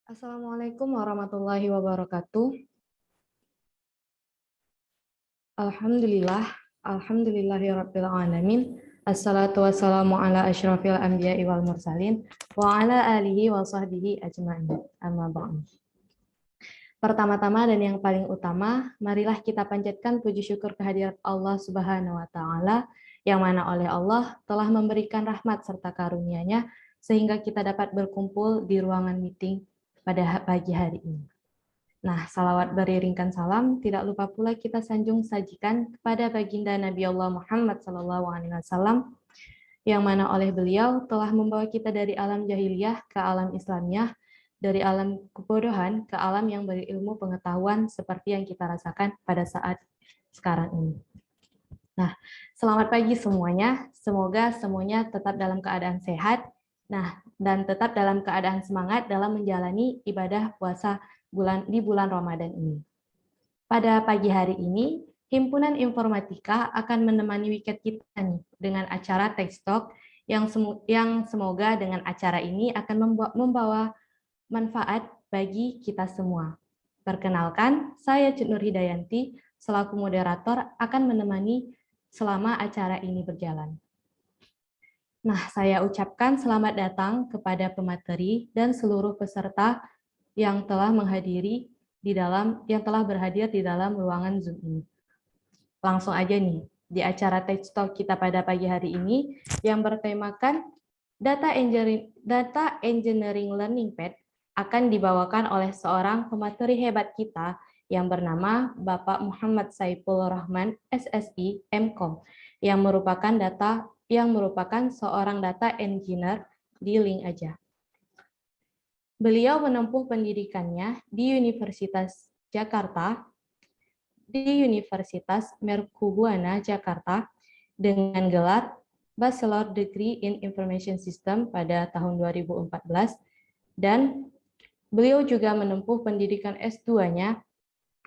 Assalamualaikum warahmatullahi wabarakatuh. Alhamdulillah, alhamdulillahirabbil alamin. Assalatu wassalamu ala asyrafil anbiya'i wal mursalin wa ala alihi wa sahbihi ajma'in. Amma ba'du. Pertama-tama dan yang paling utama, marilah kita panjatkan puji syukur kehadirat Allah Subhanahu wa taala yang mana oleh Allah telah memberikan rahmat serta karunia-Nya sehingga kita dapat berkumpul di ruangan meeting pada pagi hari ini. Nah, salawat beriringkan salam, tidak lupa pula kita sanjung sajikan kepada baginda Nabi Allah Muhammad SAW, yang mana oleh beliau telah membawa kita dari alam jahiliyah ke alam Islamiyah, dari alam kebodohan ke alam yang berilmu pengetahuan seperti yang kita rasakan pada saat sekarang ini. Nah, selamat pagi semuanya. Semoga semuanya tetap dalam keadaan sehat, dan tetap dalam keadaan semangat dalam menjalani ibadah puasa di bulan Ramadan ini. Pada pagi hari ini, Himpunan Informatika akan menemani weekend kita nih dengan acara Tech Talk yang semoga dengan acara ini akan membawa manfaat bagi kita semua. Perkenalkan, saya Cut Nur Hidayanti selaku moderator akan menemani selama acara ini berjalan. Nah, saya ucapkan selamat datang kepada pemateri dan seluruh peserta yang telah berhadir di dalam ruangan Zoom ini. Langsung aja nih, di acara Tech Talk kita pada pagi hari ini yang bertemakan Data Engineering Learning Pad akan dibawakan oleh seorang pemateri hebat kita yang bernama Bapak Muhammad Saiful Rahman, SSI, MKOM, yang merupakan seorang data engineer di Link Aja. Beliau menempuh pendidikannya di Universitas Jakarta, di Universitas Mercubuana Jakarta dengan gelar Bachelor Degree in Information System pada tahun 2014, dan beliau juga menempuh pendidikan S2-nya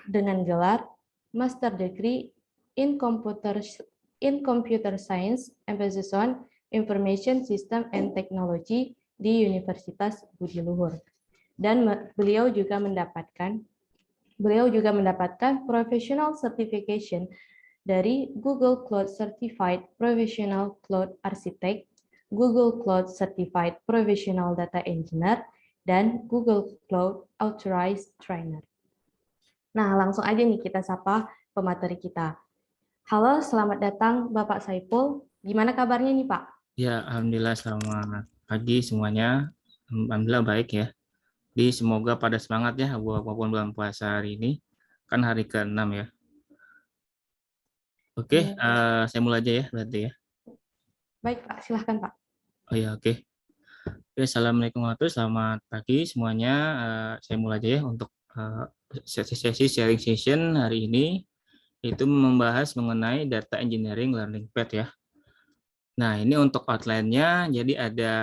dengan gelar Master Degree in Computer Science, Emphasis on Information System and Technology di Universitas Budi Luhur. Dan beliau juga mendapatkan professional certification dari Google Cloud Certified Professional Cloud Architect, Google Cloud Certified Professional Data Engineer, dan Google Cloud Authorized Trainer. Nah, langsung aja nih kita sapa pemateri kita. Halo, selamat datang Bapak Saiful. Gimana kabarnya nih, Pak? Ya, alhamdulillah selamat pagi semuanya. Alhamdulillah baik ya. Jadi semoga pada semangat ya walaupun bulan puasa hari ini. Kan hari ke-6 ya. Oke, saya mulai aja ya berarti ya. Baik, Pak. Silahkan, Pak. Oh ya, oke. Assalamualaikum warahmatullahi wabarakatuh. Selamat pagi semuanya. Saya mulai aja ya untuk sesi sharing session hari ini. Itu membahas mengenai Data Engineering Learning Pad ya. Nah, ini untuk outline-nya, jadi ada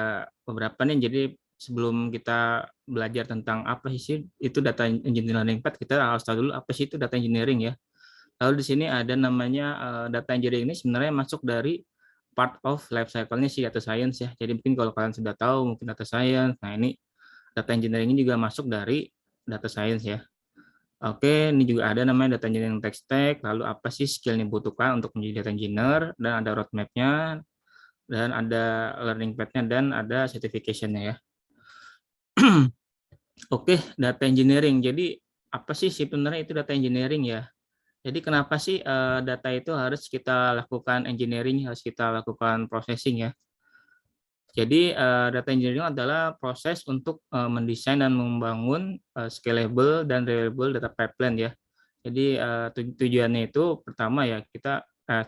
beberapa nih. Jadi sebelum kita belajar tentang apa sih itu data engineering learning path, kita harus tahu dulu apa sih itu data engineering ya. Lalu di sini ada namanya data engineering, ini sebenarnya masuk dari part of life cycle-nya si data science ya. Jadi mungkin kalau kalian sudah tahu mungkin data science, nah ini data engineering ini juga masuk dari data science ya. Oke, ini juga ada namanya data engineering tech stack, lalu apa sih skill yang dibutuhkan untuk menjadi data engineer, dan ada roadmap-nya, dan ada learning path-nya, dan ada certification-nya ya. Oke, data engineering. Jadi apa sih sebenarnya itu data engineering ya? Jadi kenapa sih data itu harus kita lakukan engineering, harus kita lakukan processing ya? Jadi data engineering adalah proses untuk mendesain dan membangun scalable dan reliable data pipeline ya. Jadi tujuannya itu pertama ya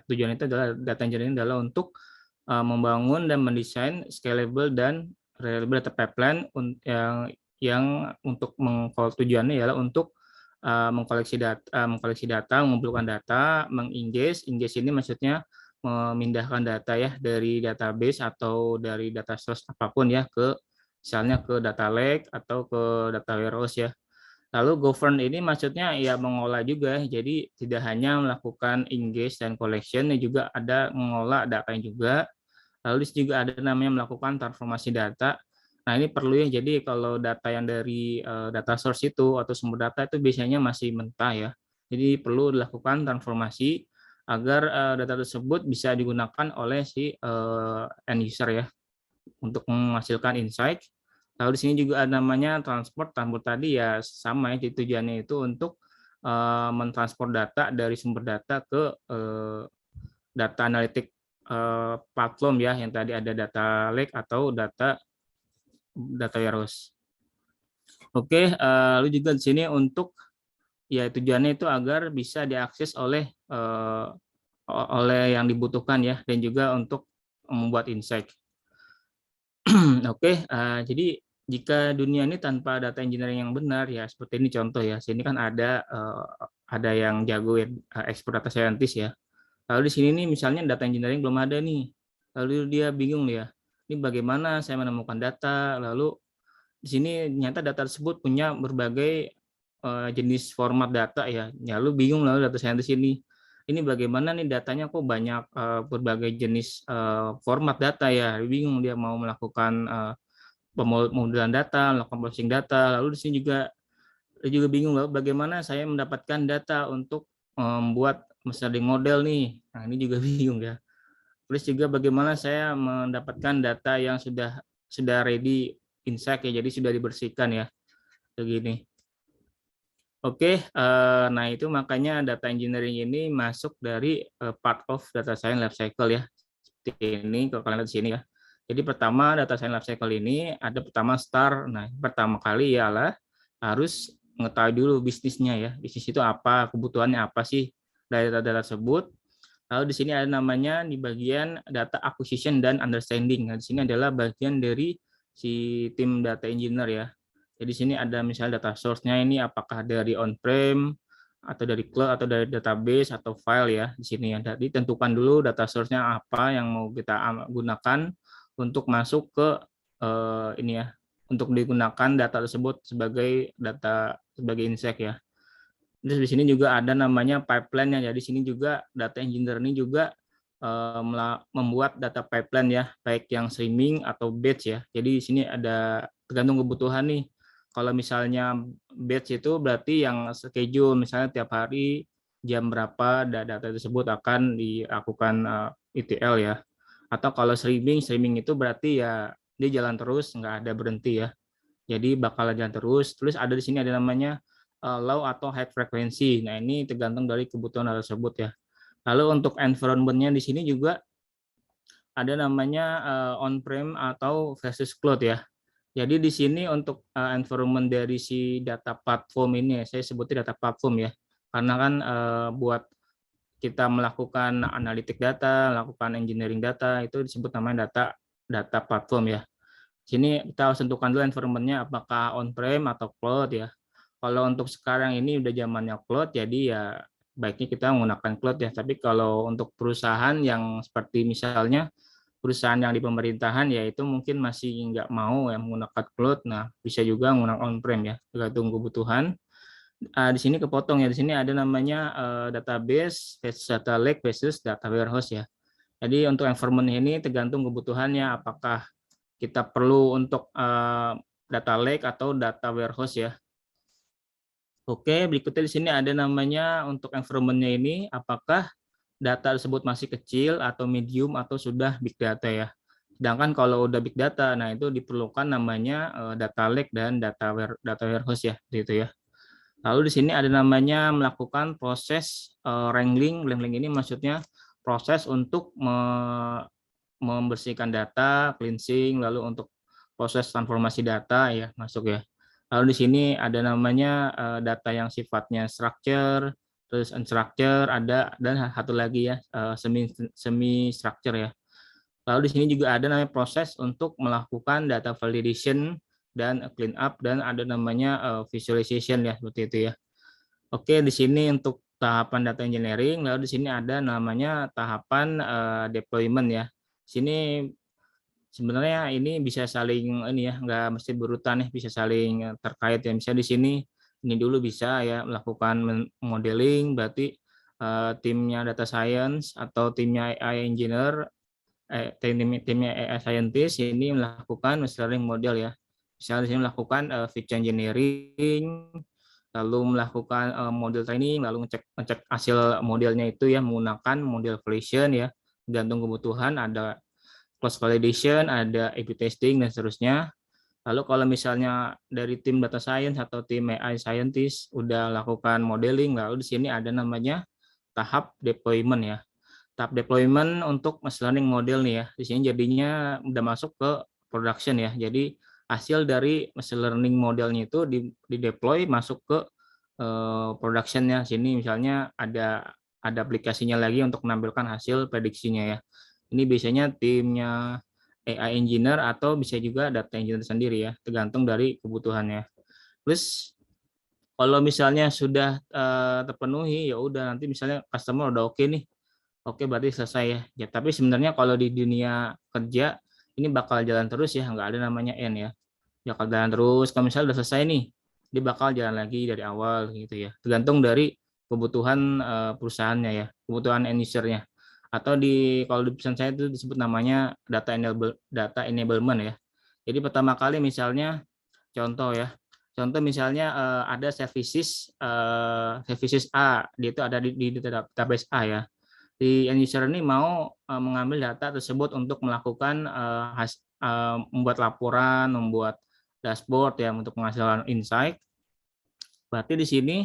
tujuan itu adalah data engineering adalah untuk membangun dan mendesain scalable dan reliable data pipeline yang untuk tujuannya ialah untuk mengkoleksi data, mengumpulkan data, mengingest ini maksudnya memindahkan data ya dari database atau dari data source apapun ya ke misalnya ke data lake atau ke data warehouse ya. Lalu govern ini maksudnya ya mengolah juga, jadi tidak hanya melakukan ingest dan collection, juga ada mengolah datanya juga. Lalu juga ada namanya melakukan transformasi data Nah, ini perlu ya, jadi kalau data yang dari data source itu atau sumber data itu biasanya masih mentah ya. Jadi perlu dilakukan transformasi agar data tersebut bisa digunakan oleh si end user ya untuk menghasilkan insight. Lalu di sini juga ada namanya transport. Transport tadi ya sama ya, jadi tujuannya itu untuk mentransport data dari sumber data ke data analitik platform ya, yang tadi ada data lake atau data warehouse. Oke, lalu juga di sini untuk ya tujuannya itu agar bisa diakses oleh yang dibutuhkan ya, dan juga untuk membuat insight. Oke, jadi jika dunia ini tanpa data engineering yang benar ya seperti ini contoh ya. Sini kan ada yang jago ya, expert data scientist ya. Lalu di sini nih misalnya data engineering belum ada nih. Lalu dia bingung ya. Ini bagaimana saya menemukan data? Lalu di sini ternyata data tersebut punya berbagai jenis format data ya. Lalu bingung lalu data scientist ini bagaimana nih datanya kok banyak berbagai jenis format data ya. Bingung dia mau melakukan pemodelan data, melakukan processing data. Lalu di sini juga bingung loh bagaimana saya mendapatkan data untuk membuat sharding model nih. Nah, ini juga bingung ya. Terus juga bagaimana saya mendapatkan data yang sudah ready insight ya, jadi sudah dibersihkan ya, begini. Oke, nah itu makanya data engineering ini masuk dari part of data science life cycle ya. Seperti ini kalau kalian lihat di sini ya. Jadi pertama data science life cycle ini ada pertama start. Nah, pertama kali ialah harus mengetahui dulu bisnisnya ya. Bisnis itu apa, kebutuhannya apa sih dari data tersebut. Lalu di sini ada namanya di bagian data acquisition dan understanding. Nah, di sini adalah bagian dari si tim data engineer ya. Jadi di sini ada misalnya data source-nya ini apakah dari on-prem atau dari cloud atau dari database atau file ya di sini ya. Jadi tentukan dulu data source-nya apa yang mau kita gunakan untuk masuk ke ini ya, untuk digunakan data tersebut sebagai insight ya. Terus di sini juga ada namanya pipeline ya. Jadi sini juga data engineer ini juga membuat data pipeline ya, baik yang streaming atau batch ya. Jadi di sini ada tergantung kebutuhan nih. Kalau misalnya batch itu berarti yang schedule, misalnya tiap hari jam berapa data tersebut akan dilakukan ETL ya. Atau kalau streaming itu berarti ya dia jalan terus, nggak ada berhenti ya. Jadi bakal jalan terus. Terus ada di sini ada namanya low atau high frequency. Nah, ini tergantung dari kebutuhan tersebut ya. Lalu untuk environment-nya di sini juga ada namanya on-prem atau versus cloud ya. Jadi di sini untuk environment dari si data platform ini, saya sebutnya data platform ya, karena kan buat kita melakukan analitik data, melakukan engineering data, itu disebut namanya data platform ya. Sini kita harus tentukan dulu environment-nya apakah on-prem atau cloud ya. Kalau untuk sekarang ini udah zamannya cloud, jadi ya baiknya kita menggunakan cloud ya. Tapi kalau untuk perusahaan yang seperti misalnya perusahaan yang di pemerintahan ya itu mungkin masih nggak mau ya menggunakan cloud. Nah, bisa juga menggunakan on-prem ya, tergantung kebutuhan. Di sini kepotong ya, di sini ada namanya database versus data lake versus data warehouse ya. Jadi untuk environment ini tergantung kebutuhannya, apakah kita perlu untuk data lake atau data warehouse ya. Oke, berikutnya di sini ada namanya untuk environment-nya ini, apakah data tersebut masih kecil atau medium atau sudah big data ya. Sedangkan kalau udah big data, nah itu diperlukan namanya data lake dan data warehouse ya, gitu ya. Lalu di sini ada namanya melakukan proses wrangling. Wrangling ini maksudnya proses untuk membersihkan data, cleansing, lalu untuk proses transformasi data ya masuk ya. Lalu di sini ada namanya data yang sifatnya structure, terus unstructure ada, dan satu lagi ya semi structure ya. Lalu di sini juga ada namanya proses untuk melakukan data validation dan clean up, dan ada namanya visualization ya seperti itu ya. Oke, di sini untuk tahapan data engineering, lalu di sini ada namanya tahapan deployment ya. Sini sebenarnya ini bisa saling ini ya, nggak mesti berurutan ya, bisa saling terkait ya. Misalnya di sini ini dulu bisa ya melakukan modeling, berarti timnya data science atau timnya AI engineer timnya AI scientist ini melakukan machine learning model ya. Misalnya di sini melakukan feature engineering, lalu melakukan model training, lalu ngecek hasil modelnya itu ya menggunakan model validation ya, tergantung kebutuhan, ada cross validation, ada A/B testing dan seterusnya. Lalu kalau misalnya dari tim data science atau tim AI scientist udah lakukan modeling, lalu di sini ada namanya tahap deployment ya. Tahap deployment untuk machine learning model nih ya. Di sini jadinya udah masuk ke production ya. Jadi hasil dari machine learning modelnya itu di deploy masuk ke productionnya. Sini misalnya ada aplikasinya lagi untuk menampilkan hasil prediksinya ya. Ini biasanya timnya AI engineer atau bisa juga data engineer sendiri ya, tergantung dari kebutuhannya. Terus kalau misalnya sudah terpenuhi ya udah nanti misalnya customer udah oke nih. Oke, berarti selesai ya. Ya, tapi sebenarnya kalau di dunia kerja ini bakal jalan terus ya, nggak ada namanya end ya. Bakal jalan terus. Kalau misalnya udah selesai nih, dia bakal jalan lagi dari awal gitu ya. Tergantung dari kebutuhan perusahaannya ya, kebutuhan end user-nya. Atau kalau di perusahaan saya itu disebut namanya data enablement ya. Jadi pertama kali misalnya contoh ya. Contoh misalnya ada services A, dia itu ada di database A ya. Si end user ini mau mengambil data tersebut untuk melakukan membuat laporan, membuat dashboard ya untuk menghasilkan insight. Berarti di sini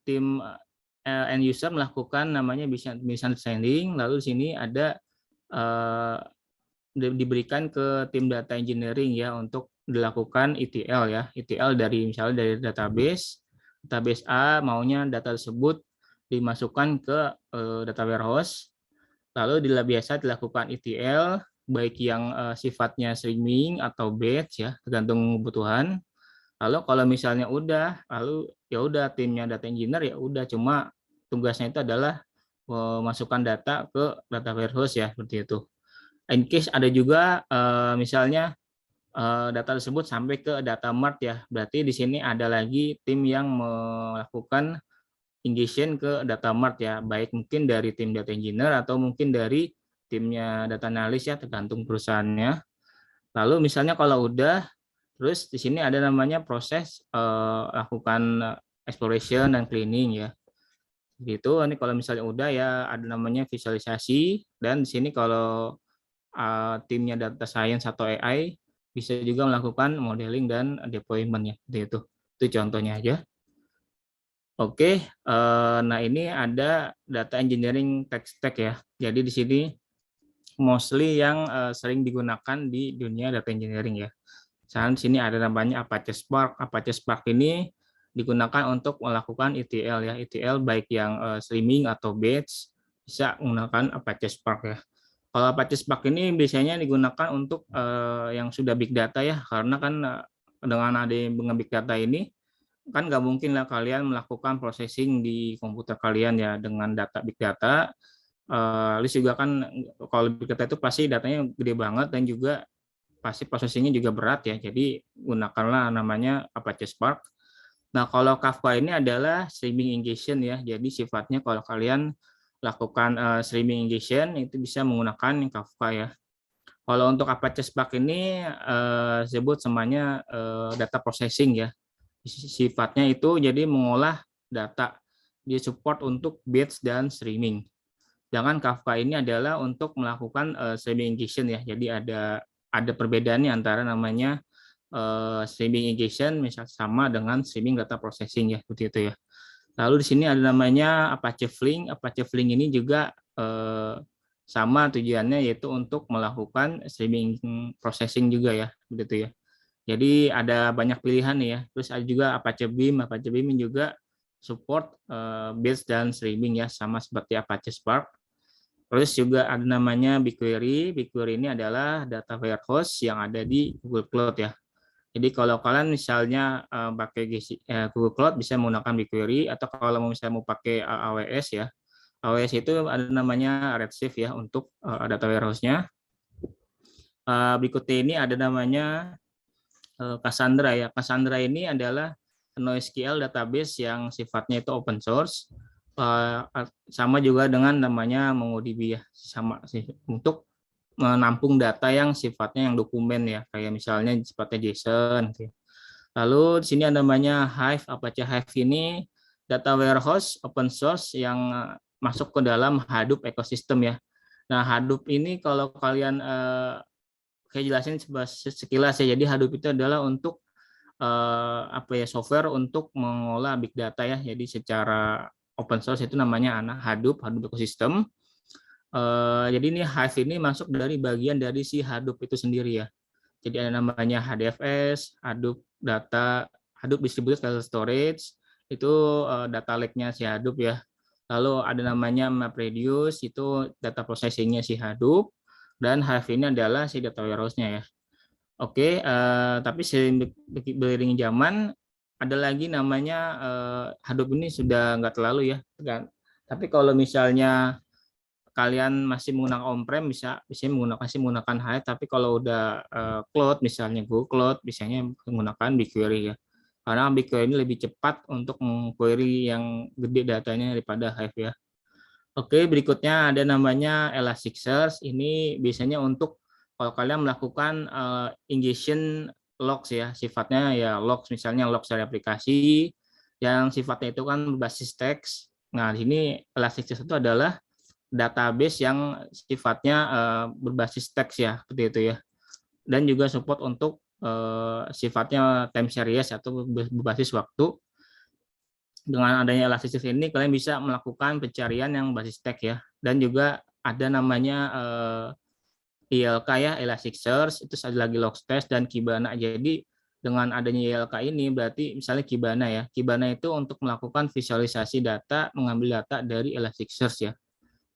tim end user melakukan namanya business understanding, lalu di sini ada diberikan ke tim data engineering ya untuk dilakukan ETL ya. ETL dari misalnya dari database A maunya data tersebut dimasukkan ke data warehouse, lalu biasa dilakukan ETL baik yang sifatnya streaming atau batch ya, tergantung kebutuhan. Lalu kalau misalnya udah, lalu ya udah timnya data engineer ya udah cuma tugasnya itu adalah memasukkan data ke data warehouse ya, seperti itu. In case ada juga misalnya data tersebut sampai ke data mart ya, berarti di sini ada lagi tim yang melakukan ingestion ke data mart ya, baik mungkin dari tim data engineer atau mungkin dari timnya data analis ya, tergantung perusahaannya. Lalu misalnya kalau udah, terus di sini ada namanya proses lakukan exploration dan cleaning ya. Gitu. Ini kalau misalnya udah ya ada namanya visualisasi, dan di sini kalau timnya data science atau AI bisa juga melakukan modeling dan deployment ya. Itu contohnya aja. Oke, nah ini ada data engineering tech stack ya. Jadi di sini mostly yang sering digunakan di dunia data engineering ya. Misalnya di sini ada namanya Apache Spark. Apache Spark ini digunakan untuk melakukan ETL ya. ETL baik yang streaming atau batch bisa menggunakan Apache Spark ya. Kalau Apache Spark ini biasanya digunakan untuk yang sudah big data ya, karena kan dengan adanya big data ini kan nggak mungkin lah kalian melakukan processing di komputer kalian ya dengan data big data. Terus juga kan kalau big data itu pasti datanya gede banget dan juga pasti processingnya juga berat ya. Jadi gunakanlah namanya Apache Spark. Nah kalau Kafka ini adalah streaming ingestion ya. Jadi sifatnya kalau kalian lakukan streaming ingestion itu bisa menggunakan Kafka ya. Kalau untuk Apache Spark ini disebut semuanya data processing ya. Sifatnya itu jadi mengolah data, dia support untuk batch dan streaming. Sedangkan Kafka ini adalah untuk melakukan streaming ingestion ya. Jadi ada perbedaannya antara namanya streaming ingestion misalnya sama dengan streaming data processing ya, seperti itu ya. Lalu di sini ada namanya Apache Flink. Apache Flink ini juga sama tujuannya yaitu untuk melakukan streaming processing juga ya, begitu ya. Jadi ada banyak pilihan nih ya. Terus ada juga Apache Beam. Apache Beam juga support batch dan streaming ya, sama seperti Apache Spark. Terus juga ada namanya BigQuery. BigQuery ini adalah data warehouse yang ada di Google Cloud ya. Jadi kalau kalian misalnya pakai Google Cloud bisa menggunakan BigQuery, atau kalau misalnya mau pakai AWS ya. AWS itu ada namanya Redshift ya untuk data warehouse-nya. Berikutnya ini ada namanya Cassandra ya. Cassandra ini adalah NoSQL database yang sifatnya itu open source. Sama juga dengan namanya MongoDB ya, sama sih untuk menampung data yang sifatnya yang dokumen ya, kayak misalnya sifatnya JSON gitu. Lalu di sini ada namanya Hive. Apache Hive ini data warehouse open source yang masuk ke dalam Hadoop ekosistem ya. Nah, Hadoop ini kalau kalian kayak jelasin sekilas ya. Jadi Hadoop itu adalah untuk apa ya, software untuk mengolah big data ya. Jadi secara open source itu namanya Hadoop ekosistem. Jadi ini Hive ini masuk dari bagian dari si Hadoop itu sendiri ya. Jadi ada namanya HDFS, Hadoop Distributed File Storage, itu data lake-nya si Hadoop ya. Lalu ada namanya MapReduce, itu data processing-nya si Hadoop, dan Hive ini adalah si data warehouse-nya ya. Oke, tapi seiring zaman ada lagi namanya Hadoop ini sudah nggak terlalu ya. Tapi kalau misalnya kalian masih menggunakan on-prem bisa menggunakan Hive, tapi kalau udah cloud misalnya Google Cloud biasanya menggunakan BigQuery ya. Karena BigQuery ini lebih cepat untuk mengquery yang gede datanya daripada Hive ya. Oke, berikutnya ada namanya Elasticsearch. Ini biasanya untuk kalau kalian melakukan ingestion logs ya, sifatnya ya logs, misalnya logs dari aplikasi yang sifatnya itu kan berbasis teks. Nah, di sini Elasticsearch itu adalah database yang sifatnya berbasis teks ya, seperti itu ya. Dan juga support untuk sifatnya time series atau berbasis waktu. Dengan adanya Elasticsearch ini kalian bisa melakukan pencarian yang basis teks ya. Dan juga ada namanya ILK ya, Elasticsearch, itu ada lagi Logstash dan Kibana. Jadi dengan adanya ILK ini berarti misalnya Kibana ya. Kibana itu untuk melakukan visualisasi data, mengambil data dari Elasticsearch ya.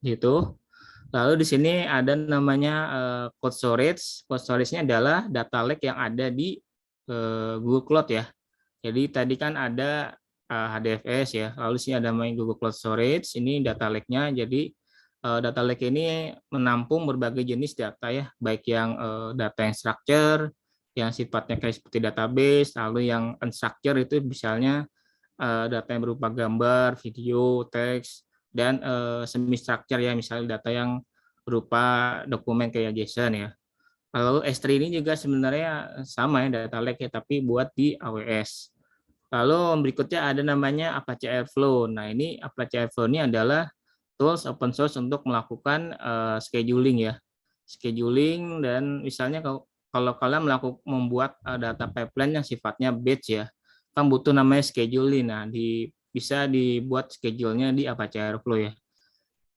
Gitu. Lalu di sini ada namanya cold storage. Cold storage-nya adalah data lake yang ada di Google Cloud ya. Jadi tadi kan ada HDFS ya. Lalu sini ada namanya Google Cloud Storage. Ini data lake-nya. Jadi data lake ini menampung berbagai jenis data ya, baik yang data yang structure, yang sifatnya kayak seperti database, lalu yang unstructured itu misalnya data yang berupa gambar, video, teks, dan semi structure ya, misalnya data yang berupa dokumen kayak JSON ya. Lalu S3 ini juga sebenarnya sama ya, data lake ya, tapi buat di AWS. Lalu berikutnya ada namanya Apache Airflow. Nah, ini Apache Airflow ini adalah tools open source untuk melakukan scheduling ya. Scheduling, dan misalnya kalau kalian membuat data pipeline yang sifatnya batch ya, kan butuh namanya scheduling. Nah, bisa dibuat schedule-nya di Apache Airflow ya.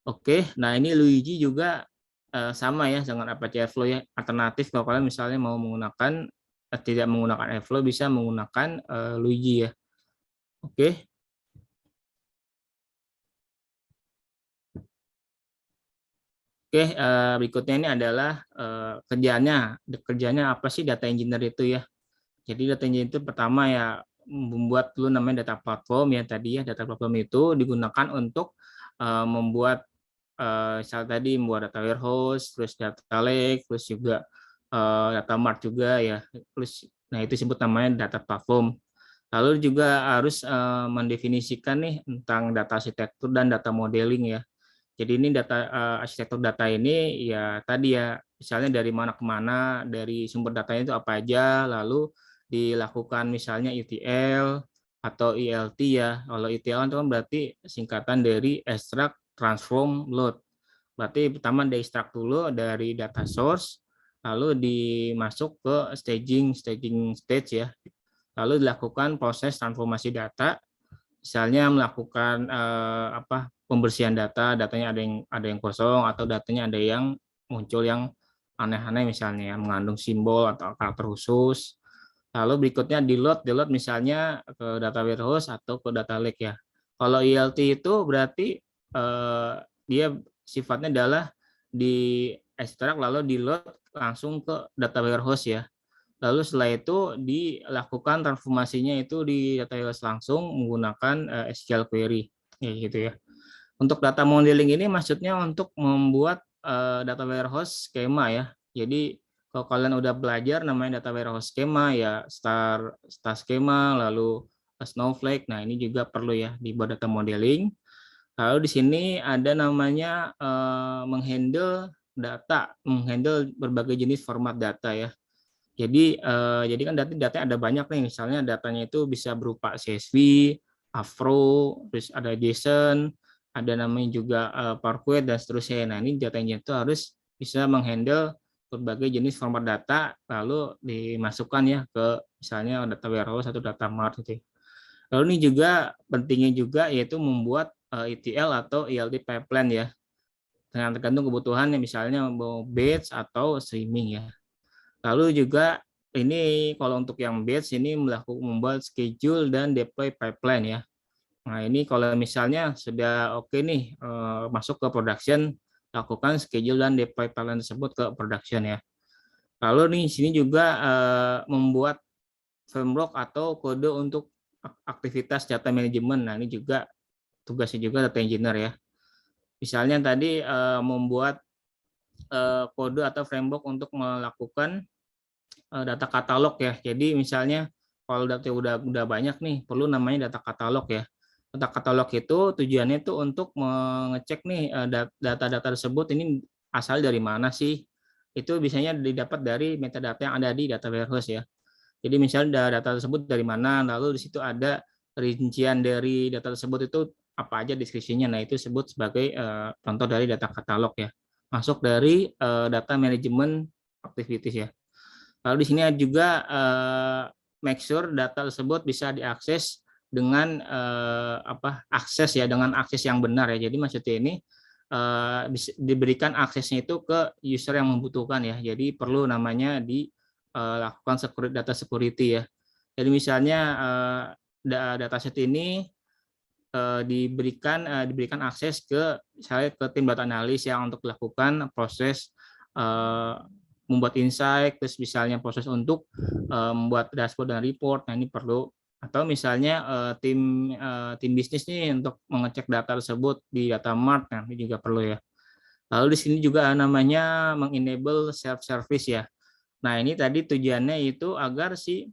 Oke, nah ini Luigi juga sama ya dengan Apache Airflow ya. Alternatif kalau kalian misalnya mau menggunakan tidak menggunakan Airflow, bisa menggunakan Luigi ya. Oke. Oke, berikutnya ini adalah kerjanya apa sih data engineer itu ya. Jadi data engineer itu pertama ya membuat dulu namanya data platform ya tadi ya. Data platform itu digunakan untuk membuat misal tadi membuat data warehouse, terus data lake, terus juga data mart juga ya. Terus nah itu disebut namanya data platform. Lalu juga harus mendefinisikan nih tentang data arsitektur dan data modeling ya. Jadi ini data arsitektur data ini ya tadi ya, misalnya dari mana ke mana, dari sumber datanya itu apa aja, lalu dilakukan misalnya ETL atau ELT ya. Kalau ETL itu kan berarti singkatan dari extract, transform, load. Berarti pertama diekstrak dulu dari data source, lalu dimasuk ke staging stage ya. Lalu dilakukan proses transformasi data, misalnya melakukan pembersihan datanya ada yang kosong atau datanya ada yang muncul yang aneh-aneh misalnya yang mengandung simbol atau karakter khusus. Lalu berikutnya di load misalnya ke data warehouse atau ke data lake ya. Kalau ELT itu berarti dia sifatnya adalah di ekstrak lalu di load langsung ke data warehouse ya. Lalu setelah itu dilakukan transformasinya itu di data warehouse langsung menggunakan SQL query ya gitu ya. Untuk data modeling ini maksudnya untuk membuat data warehouse skema ya. Jadi kalau kalian udah belajar namanya data warehouse skema ya, star schema, lalu Snowflake. Nah, ini juga perlu ya dibuat data modeling. Lalu di sini ada namanya menghandle berbagai jenis format data ya. Jadi kan data ada banyak nih, misalnya datanya itu bisa berupa CSV, Avro, terus ada JSON, ada namanya juga PowerPoint dan seterusnya. Nah, ini datanya itu harus bisa menghandle berbagai jenis format data, lalu dimasukkan ya ke misalnya data warehouse atau data mart gitu. Lalu ini juga pentingnya juga yaitu membuat ETL atau ELT pipeline ya, dengan tergantung kebutuhannya, misalnya mau batch atau streaming ya. Lalu juga ini kalau untuk yang batch ini membuat schedule dan deploy pipeline ya. Nah, ini kalau misalnya sudah oke nih masuk ke production, lakukan schedule dan deploy pipeline tersebut ke production ya. Lalu nih sini juga membuat framework atau kode untuk aktivitas data management. Nah, ini juga tugasnya juga data engineer ya. Misalnya tadi membuat kode atau framework untuk melakukan data katalog ya. Jadi misalnya kalau data udah banyak nih, perlu namanya data katalog ya. Data katalog itu tujuannya itu untuk mengecek nih data-data tersebut ini asal dari mana sih. Itu biasanya didapat dari metadata yang ada di data warehouse ya. Jadi misalnya data tersebut dari mana, lalu di situ ada rincian dari data tersebut itu apa aja deskripsinya. Nah, itu disebut sebagai contoh dari data katalog ya. Masuk dari data management activities ya. Lalu di sini juga make sure data tersebut bisa diakses dengan akses ya, dengan akses yang benar ya. Jadi maksudnya ini diberikan aksesnya itu ke user yang membutuhkan ya. Jadi perlu namanya dilakukan data security ya. Jadi misalnya dataset ini diberikan akses ke misalnya ke tim data analis yang untuk melakukan proses membuat insight, terus misalnya proses untuk membuat dashboard dan report. Nah, ini perlu. Atau misalnya tim bisnis nih untuk mengecek data tersebut di data mart, nah ini juga perlu ya. Lalu di sini juga namanya mengenable self service ya. Nah, ini tadi tujuannya itu agar si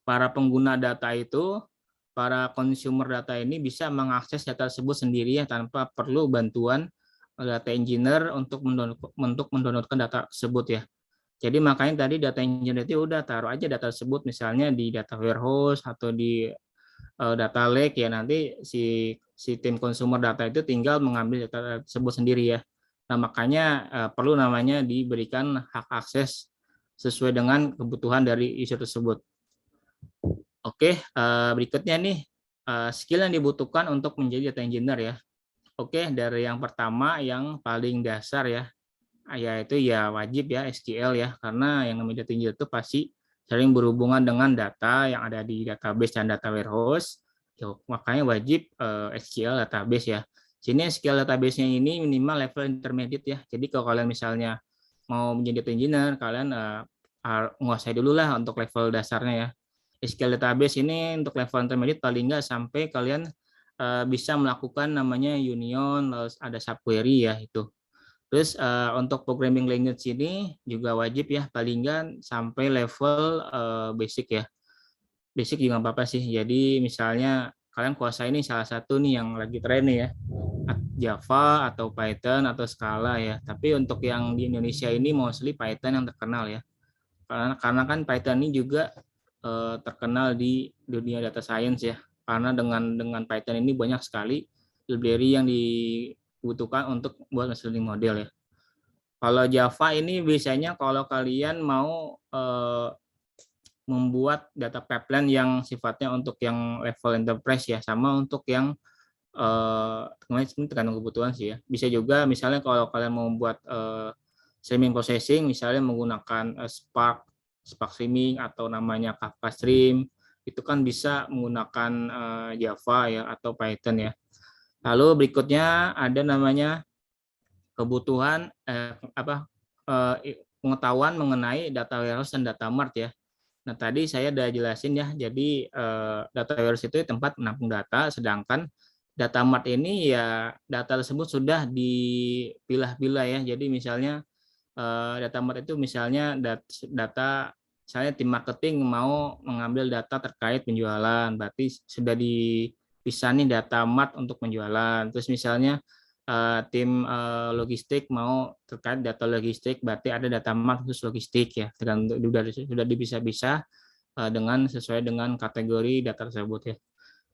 para pengguna data itu, para consumer data ini bisa mengakses data tersebut sendiri ya tanpa perlu bantuan data engineer untuk mendownloadkan data tersebut ya. Jadi makanya tadi data engineer itu udah taruh aja data tersebut misalnya di data warehouse atau di data lake ya, nanti si tim consumer data itu tinggal mengambil data tersebut sendiri ya. Nah, makanya perlu namanya diberikan hak akses sesuai dengan kebutuhan dari user tersebut. Oke, berikutnya nih skill yang dibutuhkan untuk menjadi data engineer ya. Oke, dari yang pertama yang paling dasar ya, yaitu ya wajib ya SQL ya, karena yang namanya data engineer itu pasti sering berhubungan dengan data yang ada di database dan data warehouse. Makanya wajib SQL database ya. Sini SQL database-nya ini minimal level intermediate ya. Jadi kalau kalian misalnya mau menjadi data engineer, kalian menguasai dulu lah untuk level dasarnya ya. SQL database ini untuk level intermediate paling nggak sampai kalian bisa melakukan namanya union, lalu ada subquery ya itu. Terus untuk programming language ini juga wajib ya paling nggak sampai level basic ya. Basic juga nggak apa-apa sih. Jadi misalnya kalian kuasai ini salah satu nih yang lagi tren nih ya, Java atau Python atau Scala ya. Tapi untuk yang di Indonesia ini mostly Python yang terkenal ya. Karena kan Python ini juga terkenal di dunia data science ya. Karena dengan Python ini banyak sekali library yang dibutuhkan untuk buat machine learning model ya. Kalau Java ini biasanya kalau kalian mau membuat data pipeline yang sifatnya untuk yang level enterprise ya, sama untuk yang tergantung kebutuhan sih ya. Bisa juga misalnya kalau kalian mau membuat streaming processing, misalnya menggunakan Spark Streaming atau namanya Kafka Stream, itu kan bisa menggunakan Java ya atau Python ya. Lalu berikutnya ada namanya kebutuhan pengetahuan mengenai data warehouse dan data mart ya. Nah, tadi saya udah jelasin ya, jadi data warehouse itu tempat menampung data, sedangkan data mart ini ya data tersebut sudah dipilah-pilah ya. Jadi misalnya data mart itu misalnya data misalnya tim marketing mau mengambil data terkait penjualan, berarti sudah bisa nih data mart untuk penjualan. Terus misalnya tim logistik mau terkait data logistik, berarti ada data mart khusus logistik ya, tergantung sudah bisa dengan sesuai dengan kategori data tersebut ya.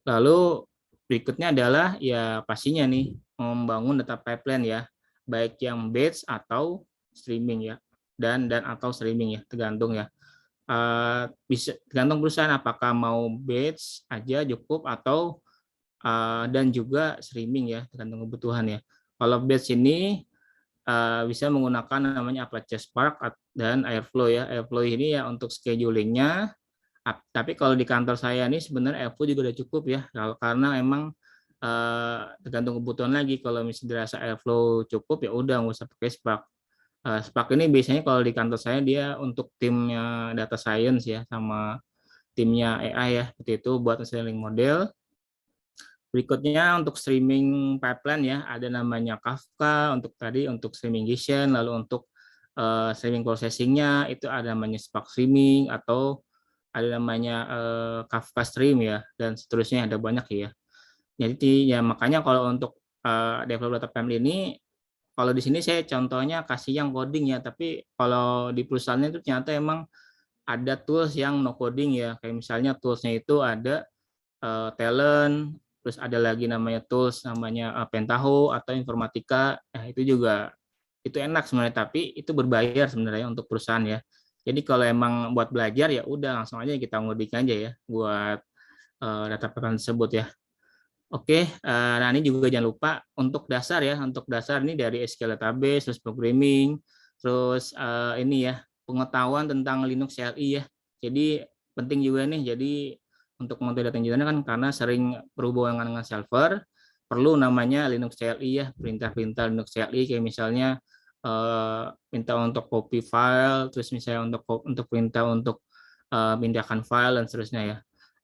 Lalu berikutnya adalah ya pastinya nih membangun data pipeline ya, baik yang batch atau streaming ya, dan atau streaming ya, tergantung ya. Bisa tergantung perusahaan apakah mau batch aja cukup atau dan juga streaming ya, tergantung kebutuhan ya. Kalau batch ini bisa menggunakan namanya Apache Spark dan Airflow ya. Airflow ini ya untuk schedulingnya. Tapi kalau di kantor saya ini sebenarnya Airflow juga udah cukup ya, karena emang tergantung kebutuhan lagi. Kalau misalnya dirasa Airflow cukup ya udah nggak usah pakai Spark. Spark ini biasanya kalau di kantor saya dia untuk timnya data science ya, sama timnya AI ya, seperti itu buat selling model. Berikutnya untuk streaming pipeline ya, ada namanya Kafka untuk streamingation, lalu untuk streaming processing-nya itu ada namanya Spark Streaming atau ada namanya Kafka Stream ya, dan seterusnya ada banyak ya. Jadi ya makanya kalau untuk develop data pipeline ini, kalau di sini saya contohnya kasih yang coding ya, tapi kalau di perusahaannya itu ternyata emang ada tools yang no coding ya, kayak misalnya toolsnya itu ada talent, terus ada lagi namanya tools namanya Pentaho atau Informatika. Nah, itu juga itu enak sebenarnya, tapi itu berbayar sebenarnya untuk perusahaan ya. Jadi kalau emang buat belajar ya udah langsung aja kita ngodik aja ya buat data pipeline tersebut ya. Oke, nah ini juga jangan lupa untuk dasar ya. Untuk dasar ini dari SQL database, terus programming, terus ini ya pengetahuan tentang Linux CLI ya. Jadi penting juga nih. Jadi untuk mengontrol data engineer kan karena sering berhubungan dengan server, perlu namanya Linux CLI ya, perintah-perintah Linux CLI kayak misalnya minta untuk copy file, terus misalnya untuk perintah untuk pindahkan file dan seterusnya ya.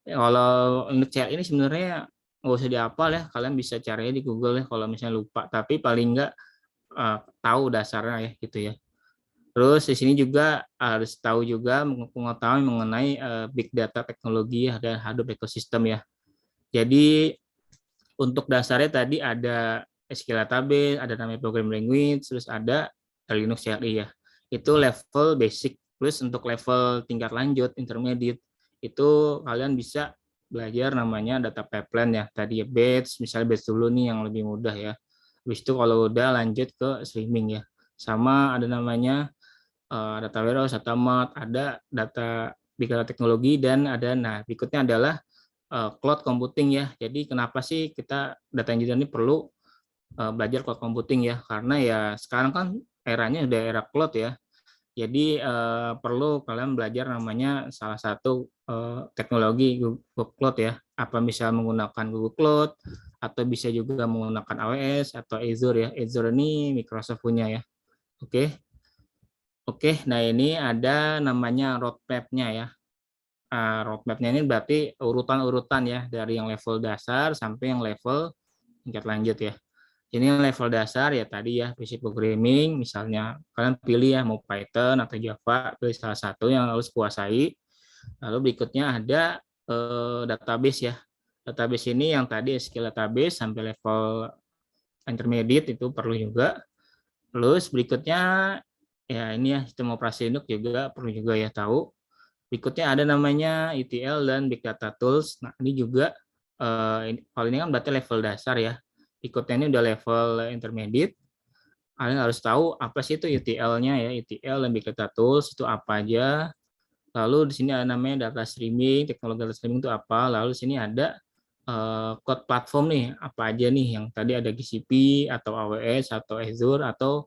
Kalau Linux CLI ini sebenarnya nggak usah dihafal ya, kalian bisa caranya di Google ya kalau misalnya lupa, tapi paling nggak tahu dasarnya ya gitu ya. Terus di sini juga harus tahu juga pengetahuan mengenai big data teknologi ya dan Hadoop ekosistem ya. Jadi untuk dasarnya tadi ada SQL database, ada namanya programming language, terus ada Linux CLI ya. Itu level basic. Plus untuk level tingkat lanjut intermediate itu kalian bisa belajar namanya data pipeline ya. Tadi ya batch, misalnya batch dulu nih yang lebih mudah ya. Habis itu kalau udah lanjut ke streaming ya. Sama ada namanya data warehouse, data mart, ada data big data teknologi, dan ada berikutnya adalah cloud computing ya. Jadi kenapa sih kita data engineer ini perlu belajar cloud computing ya? Karena ya sekarang kan eranya udah era cloud ya. Jadi perlu kalian belajar namanya salah satu teknologi Google Cloud ya. Apa bisa menggunakan Google Cloud atau bisa juga menggunakan AWS atau Azure ya. Azure ini Microsoft punya ya. Oke. Oke, nah ini ada namanya roadmap-nya ya. Roadmap-nya ini berarti urutan-urutan ya dari yang level dasar sampai yang level tingkat lanjut ya. Ini yang level dasar ya tadi ya basic programming, misalnya kalian pilih ya mau Python atau Java, pilih salah satu yang harus kuasai. Lalu berikutnya ada database ya. Database ini yang tadi SQL database sampai level intermediate itu perlu juga. Terus berikutnya ya ini ya sistem operasi Linux juga perlu juga ya tahu. Berikutnya ada namanya ETL dan Big Data Tools. Nah, ini juga kalau ini kan berarti level dasar ya. Berikutnya ini udah level intermediate. Kalian harus tahu apa sih itu ETL-nya ya. ETL dan Big Data Tools itu apa aja. Lalu di sini ada namanya data streaming, teknologi data streaming itu apa. Lalu di sini ada cloud platform nih, apa aja nih yang tadi ada GCP atau AWS atau Azure atau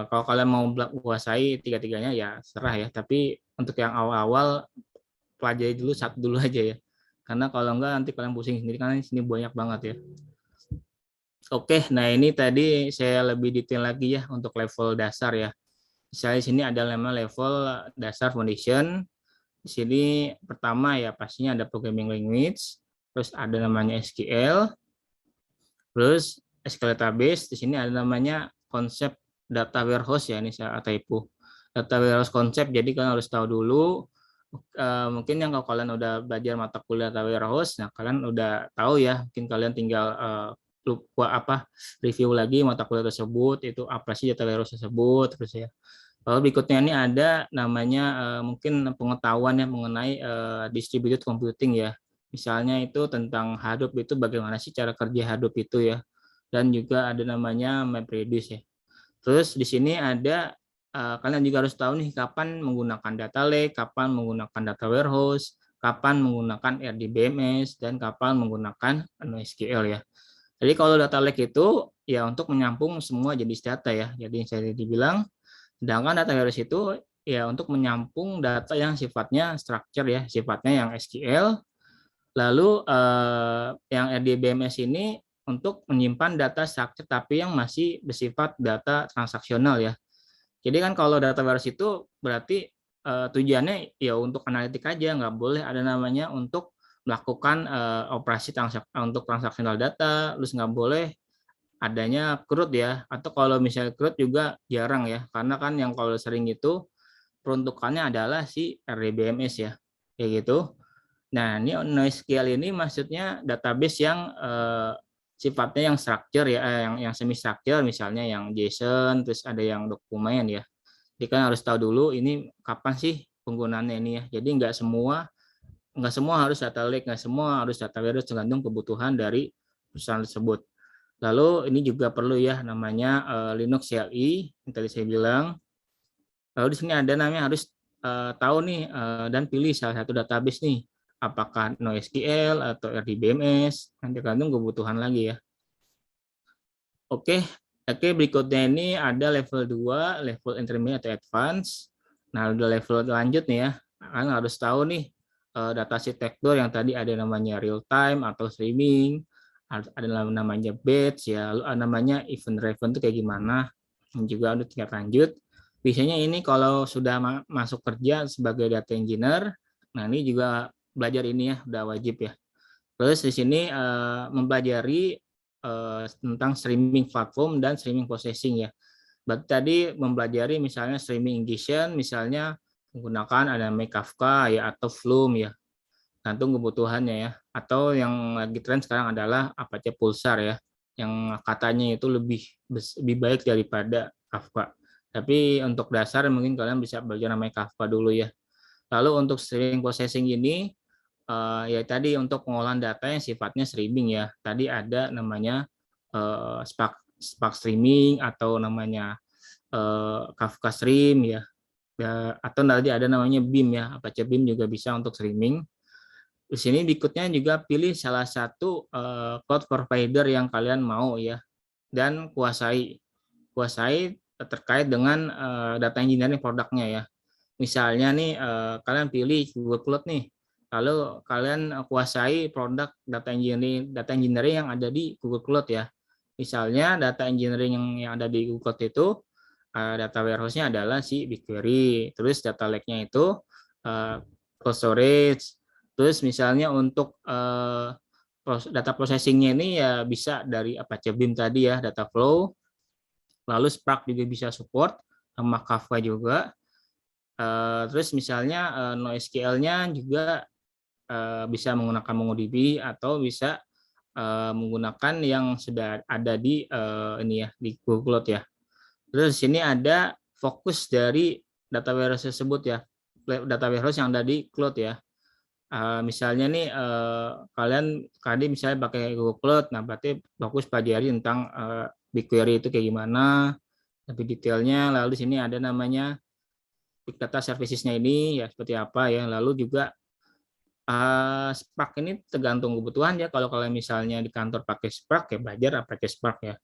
kalau kalian mau menguasai tiga-tiganya ya serah ya. Tapi untuk yang awal-awal pelajari dulu satu dulu aja ya. Karena kalau enggak nanti kalian pusing sendiri karena di sini banyak banget ya. Oke, nah ini tadi saya lebih detail lagi ya untuk level dasar ya. Misalnya di sini ada level dasar foundation. Di sini pertama ya pastinya ada programming language, terus ada namanya SQL, terus SQL database. Di sini ada namanya konsep data warehouse ya, ini saya typo. Data warehouse konsep, jadi kalian harus tahu dulu Mungkin yang kalau kalian udah belajar mata kuliah data warehouse, nah kalian udah tahu ya, mungkin kalian tinggal review lagi mata kuliah tersebut, itu apa sih data warehouse tersebut, terus ya. Lalu berikutnya ini ada namanya mungkin pengetahuan yang mengenai distributed computing ya. Misalnya itu tentang Hadoop itu bagaimana sih cara kerja Hadoop itu ya. Dan juga ada namanya MapReduce ya. Terus di sini ada kalian juga harus tahu nih kapan menggunakan data lake, kapan menggunakan data warehouse, kapan menggunakan RDBMS, dan kapan menggunakan NoSQL ya. Jadi kalau data lake itu ya untuk menyampung semua jenis data ya. Jadi saya dibilang, sedangkan data warehouse itu ya untuk menyampung data yang sifatnya structure ya, sifatnya yang SQL. Lalu yang RDBMS ini untuk menyimpan data structure tapi yang masih bersifat data transaksional ya. Jadi kan kalau data warehouse itu berarti tujuannya ya untuk analitik aja, nggak boleh ada namanya untuk melakukan operasi untuk transaksional data, terus nggak boleh adanya CRUD ya, atau kalau misalnya CRUD juga jarang ya, karena kan yang kalau sering itu peruntukannya adalah si RDBMS ya, kayak gitu. Nah, ini NoSQL ini maksudnya database yang sifatnya yang structure ya, yang semi structure, misalnya yang JSON, terus ada yang dokumen ya. Jadi kan harus tahu dulu ini kapan sih penggunaannya ini ya. Jadi nggak semua harus data lake, nggak semua harus data warehouse, tergantung kebutuhan dari perusahaan tersebut. Lalu ini juga perlu ya namanya Linux CLI yang tadi saya bilang. Lalu di sini ada namanya harus tahu nih dan pilih salah satu database nih, apakah NoSQL atau RDBMS, nanti tergantung kebutuhan lagi ya. Oke, berikutnya ini ada level 2, level intermediate atau advance. Nah, udah level lanjut nih ya, kan harus tahu nih data arsitektur yang tadi ada namanya real time atau streaming, ada namanya batch ya, lalu ada namanya event driven itu kayak gimana, dan juga ada tingkat lanjut. Biasanya ini kalau sudah masuk kerja sebagai data engineer, nah ini juga belajar ini ya, udah wajib ya. Terus di sini mempelajari tentang streaming platform dan streaming processing ya. Berarti tadi mempelajari misalnya streaming ingestion, misalnya menggunakan ada Kafka ya atau Flume ya, gantung kebutuhannya ya. Atau yang lagi tren sekarang adalah Apache Pulsar ya, yang katanya itu lebih baik daripada Kafka. Tapi untuk dasar mungkin kalian bisa belajar namanya Kafka dulu ya. Lalu untuk streaming processing ini ya tadi untuk pengolahan data yang sifatnya streaming ya. Tadi ada namanya Spark Streaming atau namanya Kafka Stream ya. Atau tadi ada namanya BIM ya. Apache BIM juga bisa untuk streaming. Di sini berikutnya juga pilih salah satu cloud provider yang kalian mau ya, dan kuasai terkait dengan data engineering produknya ya. Misalnya nih kalian pilih Google Cloud nih, lalu kalian kuasai produk data engineering yang ada di Google Cloud ya. Misalnya data engineering yang ada di Google Cloud itu data warehouse-nya adalah si BigQuery, terus data lake-nya itu cold storage, terus misalnya untuk data processing-nya ini ya bisa dari Apache Beam tadi ya, data flow, lalu Spark juga bisa support, sama Kafka juga. Terus misalnya NoSQL-nya juga bisa menggunakan MongoDB atau bisa menggunakan yang sudah ada di ini ya, di Google Cloud ya. Terus di sini ada fokus dari data warehouse tersebut ya, data warehouse yang ada di cloud ya. Misalnya nih kalian tadi misalnya pakai Google Cloud, nah berarti fokus pelajari tentang BigQuery itu kayak gimana, lebih detailnya. Lalu di sini ada namanya Big Data Services-nya ini ya seperti apa ya. Lalu juga Spark ini tergantung kebutuhan ya. Kalau kalian misalnya di kantor pakai Spark ya belajar pakai Spark ya.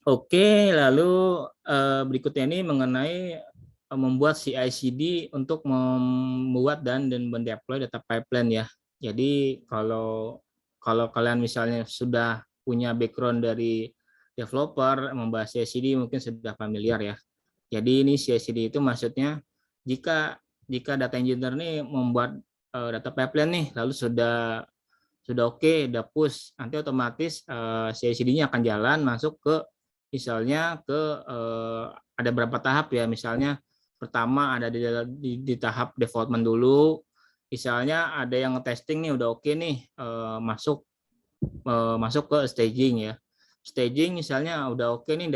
Oke, lalu berikutnya ini mengenai membuat CI/CD untuk membuat dan mendeploy data pipeline ya. Jadi kalau kalian misalnya sudah punya background dari developer membahas CI/CD mungkin sudah familiar ya. Jadi ini CI/CD itu maksudnya jika data engineer nih membuat data pipeline nih, lalu sudah oke, udah push, nanti otomatis CI/CD-nya akan jalan masuk ke misalnya ke ada berapa tahap ya, misalnya pertama ada di tahap development dulu. Misalnya ada yang testing nih udah oke nih, masuk ke staging ya. Staging misalnya udah oke nih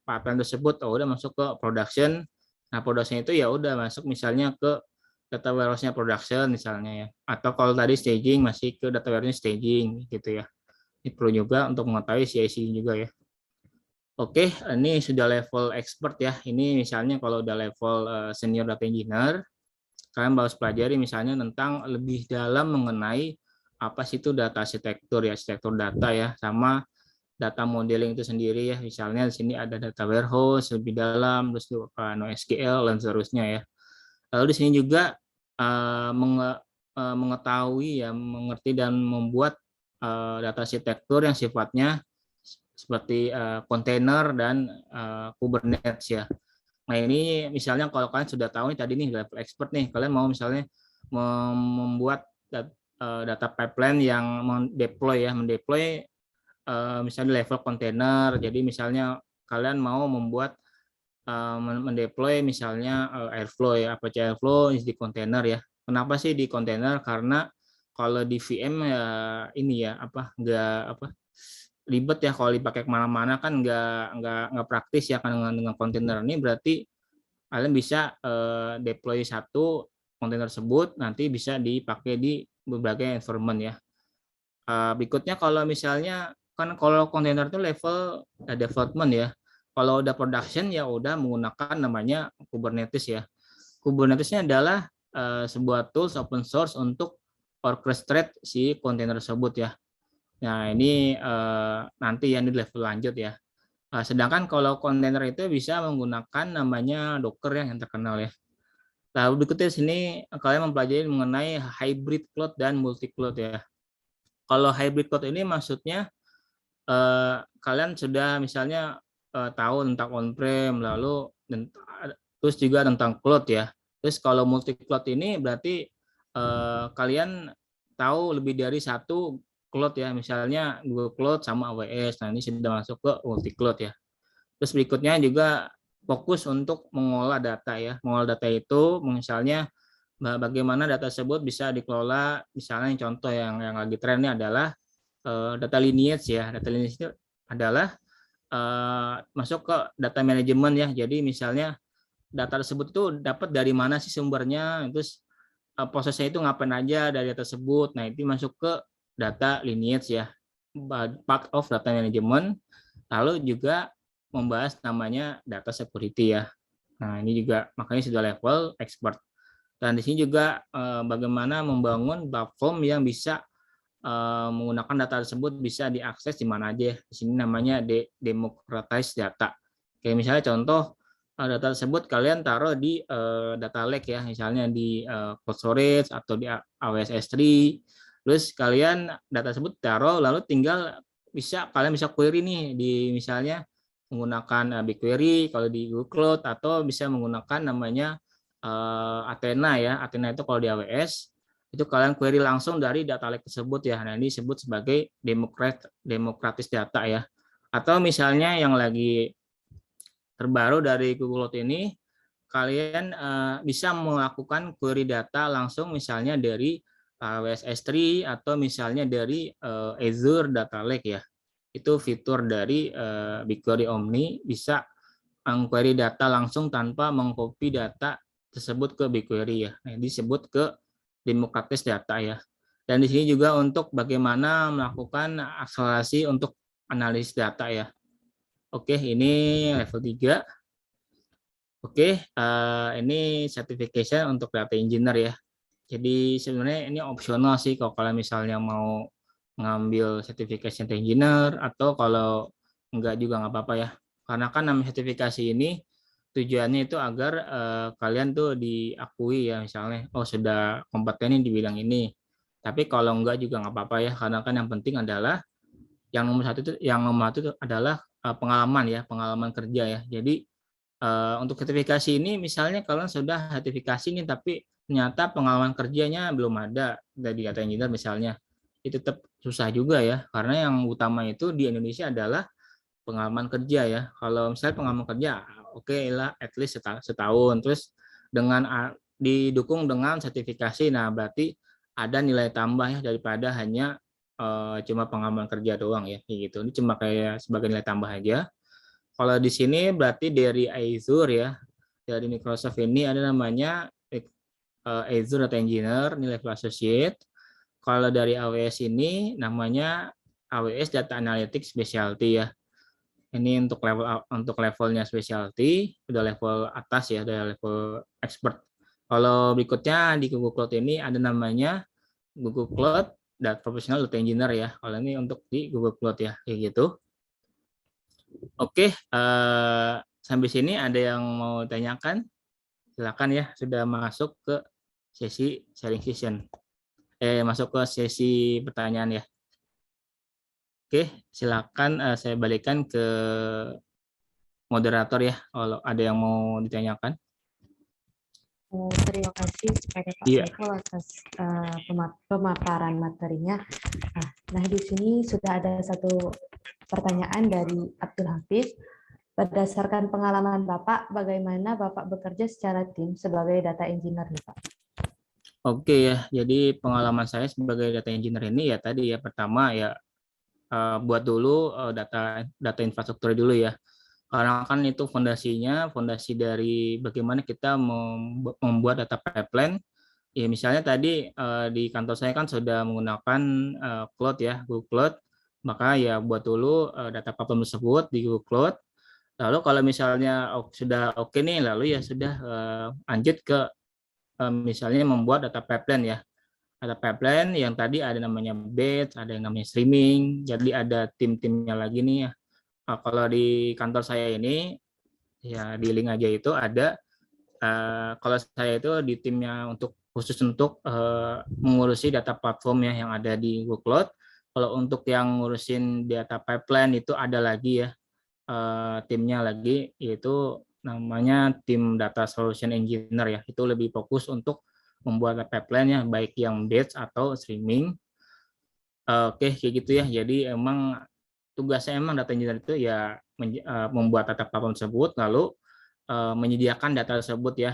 pipeline tersebut, udah masuk ke production. Nah, production itu ya udah masuk misalnya ke data warehouse-nya production misalnya ya. Atau kalau tadi staging masih ke data warehouse staging gitu ya. Ini perlu juga untuk mengetahui CI/CD juga ya. Oke, ini sudah level expert ya. Ini misalnya kalau udah level senior data engineer, kalian harus pelajari misalnya tentang lebih dalam mengenai apa sih itu data arsitektur ya, arsitektur data ya, sama data modeling itu sendiri ya. Misalnya di sini ada data warehouse lebih dalam, terus juga NoSQL dan seterusnya ya. Lalu di sini juga mengetahui ya, mengerti dan membuat data arsitektur yang sifatnya seperti kontainer dan Kubernetes ya. Nah ini misalnya kalau kalian sudah tahu nih tadi nih level expert nih, kalian mau misalnya membuat data pipeline yang mendeploy misalnya level kontainer. Jadi misalnya kalian mau membuat mendeploy misalnya Airflow ya, Apache Airflow di kontainer ya. Kenapa sih di kontainer? Karena kalau di VM ya ini ya nggak ribet ya kalau dipakai kemana-mana kan nggak praktis ya kan dengan kontainer ini. Berarti kalian bisa deploy satu kontainer tersebut nanti bisa dipakai di berbagai environment ya. Berikutnya kalau misalnya kan kalau kontainer itu level development ya. Kalau udah production ya udah menggunakan namanya Kubernetes ya. Kubernetes-nya adalah sebuah tools open source untuk orchestrate si kontainer tersebut ya. Nah, ini nanti yang di level lanjut ya. Sedangkan kalau kontainer itu bisa menggunakan namanya Docker yang terkenal ya. Lalu berikutnya sini kalian mempelajari mengenai hybrid cloud dan multi cloud ya. Kalau hybrid cloud ini maksudnya kalian sudah misalnya tahu tentang on-prem, lalu terus juga tentang cloud ya. Terus kalau multi cloud ini berarti kalian tahu lebih dari satu cloud ya, misalnya Google Cloud sama AWS. Nah ini sudah masuk ke multi cloud ya. Terus berikutnya juga fokus untuk mengolah data ya. Mengolah data itu misalnya bagaimana data tersebut bisa dikelola. Misalnya contoh yang lagi tren ini adalah data lineage ya. Data lineage itu adalah masuk ke data manajemen ya. Jadi misalnya data tersebut itu dapat dari mana sih sumbernya, terus prosesnya itu ngapain aja dari data tersebut. Nah, itu masuk ke data lineage ya, part of data management. Lalu juga membahas namanya data security ya. Nah, ini juga makanya sudah level expert. Dan di sini juga bagaimana membangun platform yang bisa menggunakan data tersebut bisa diakses di mana aja. Di sini namanya democratized data. Kayak misalnya contoh data tersebut kalian taruh di data lake ya, misalnya di cold storage atau di AWS S3. Terus kalian data tersebut taruh lalu tinggal kalian bisa query nih di misalnya menggunakan BigQuery kalau di Google Cloud atau bisa menggunakan namanya Athena ya. Athena itu kalau di AWS itu kalian query langsung dari data lake tersebut ya. Nah, ini disebut sebagai demokratis data ya. Atau misalnya yang lagi terbaru dari Google Cloud ini, kalian bisa melakukan query data langsung misalnya dari AWS S3 atau misalnya dari Azure Data Lake ya. Itu fitur dari BigQuery Omni, bisa mengquery data langsung tanpa mengcopy data tersebut ke BigQuery ya. Nah, disebut ke demokratis data ya. Dan di sini juga untuk bagaimana melakukan akselerasi untuk analisis data ya. Oke, ini level 3. Oke, ini certification untuk data engineer ya. Jadi sebenarnya ini opsional sih kalau kalian misalnya mau ngambil certification engineer, atau kalau enggak juga nggak apa-apa ya. Karena kan namanya sertifikasi ini tujuannya itu agar kalian tuh diakui ya, misalnya oh sudah kompeten di bidang ini. Tapi kalau enggak juga nggak apa-apa ya, karena kan yang penting adalah yang nomor satu itu adalah pengalaman ya, pengalaman kerja ya. Jadi untuk sertifikasi ini misalnya kalian sudah sertifikasi nih tapi ternyata pengalaman kerjanya belum ada dari data engineer misalnya, itu tetap susah juga ya, karena yang utama itu di Indonesia adalah pengalaman kerja ya. Kalau misalnya pengalaman kerja oke lah at least setahun, terus didukung dengan sertifikasi. Nah, berarti ada nilai tambah ya daripada hanya cuma pengalaman kerja doang ya, kayak gitu. Ini cuma kayak sebagai nilai tambah aja. Kalau di sini berarti dari Azure ya, dari Microsoft ini ada namanya Azure Data Engineer, nilai associate. Kalau dari AWS ini namanya AWS Data Analytics Specialty ya. Ini untuk levelnya specialty, udah level atas ya, udah level expert. Kalau berikutnya di Google Cloud ini ada namanya Google Cloud dan Professional Data Engineer ya. Kalau ini untuk di Google Cloud ya, kayak gitu. Oke, sampai sini ada yang mau tanyakan? Silakan ya, sudah masuk ke sesi sharing session. Masuk ke sesi pertanyaan ya. Oke, silakan saya balikan ke moderator ya, kalau ada yang mau ditanyakan. Terima kasih kepada Pak Iya. Saiful atas pemaparan materinya. Nah, di sini sudah ada satu pertanyaan dari Abdul Hafiz. Berdasarkan pengalaman Bapak, bagaimana Bapak bekerja secara tim sebagai data engineer nih, Pak? Oke ya, jadi pengalaman saya sebagai data engineer ini ya tadi ya, pertama ya buat dulu data infrastruktur dulu ya. Karena kan itu fondasi dari bagaimana kita membuat data pipeline. Ya misalnya tadi di kantor saya kan sudah menggunakan cloud ya, Google Cloud. Maka ya buat dulu data pipeline tersebut di Google Cloud. Lalu kalau misalnya sudah oke nih, lalu ya sudah lanjut ke misalnya membuat data pipeline ya. Data pipeline yang tadi ada namanya batch, ada yang namanya streaming. Jadi ada tim-timnya lagi nih ya. Kalau di kantor saya ini ya di link aja itu ada kalau saya itu di timnya khusus untuk mengurusi data platform ya yang ada di Google Cloud. Kalau untuk yang ngurusin data pipeline itu ada lagi ya timnya lagi, yaitu namanya tim data solution engineer ya. Itu lebih fokus untuk membuat pipeline ya, baik yang batch atau streaming. Oke, kayak gitu ya. Jadi emang tugasnya emang data engineer itu ya membuat data platform tersebut, lalu menyediakan data tersebut ya.